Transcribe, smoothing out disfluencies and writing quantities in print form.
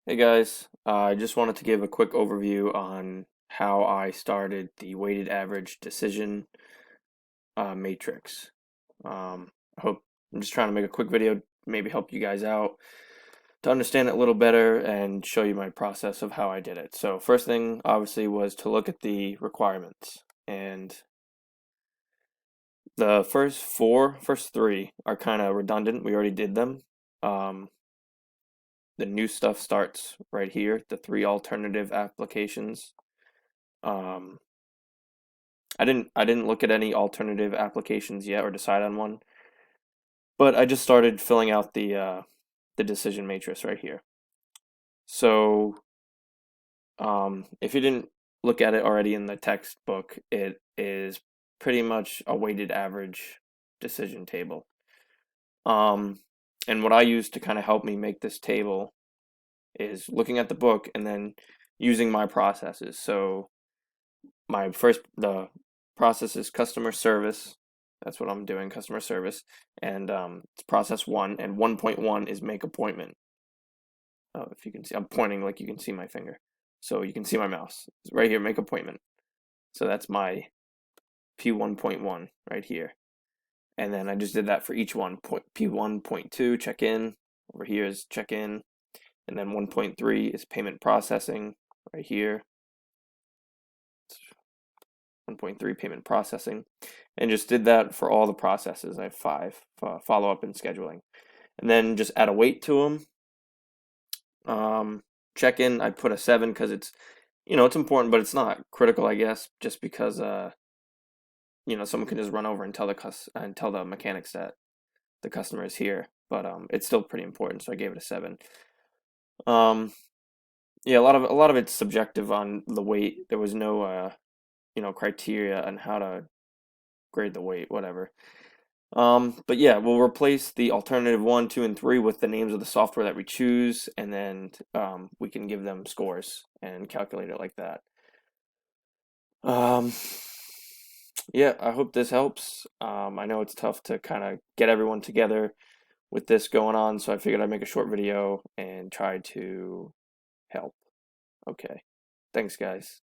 Hey guys, I just wanted to give a quick overview on how I started the weighted average decision matrix. I hope I'm just trying to make a quick video, maybe help you guys out to understand it a little better and show you my process of how I did it. So first thing obviously was to look at the requirements, and the first three are kind of redundant. We already did them. Um, the new stuff starts right here, the three alternative applications. Um, I didn't look at any alternative applications yet or decide on one, but I just started filling out the decision matrix right here. So if you didn't look at it already in the textbook, it is pretty much a weighted average decision table. Um, and what I use to kind of help me make this table is looking at the book and then using my processes. So the process is customer service. That's what I'm doing, customer service. And it's process one, and 1.1 is make appointment. If you can see, I'm pointing like you can see my finger. So you can see my mouse. It's right here, make appointment. So that's my P1.1 right here. And then I just did that for each one. P1.2, check in. Over here is check in. And then 1.3 is payment processing right here. 1.3 payment processing, and just did that for all the processes. I have five, follow up and scheduling, and then just add a weight to them. Check in, I put a 7 because it's important, but it's not critical, I guess, just because someone can just run over and tell the mechanics that the customer is here, but it's still pretty important, so I gave it a 7. Um, yeah, a lot of it's subjective on the weight. There was no criteria on how to grade the weight, whatever. But yeah, we'll replace the alternative 1, 2, and 3 with the names of the software that we choose, and then we can give them scores and calculate it like that. Um, yeah, I hope this helps. I know it's tough to kind of get everyone together with this going on, so I figured I'd make a short video and try to help. Okay, thanks, guys.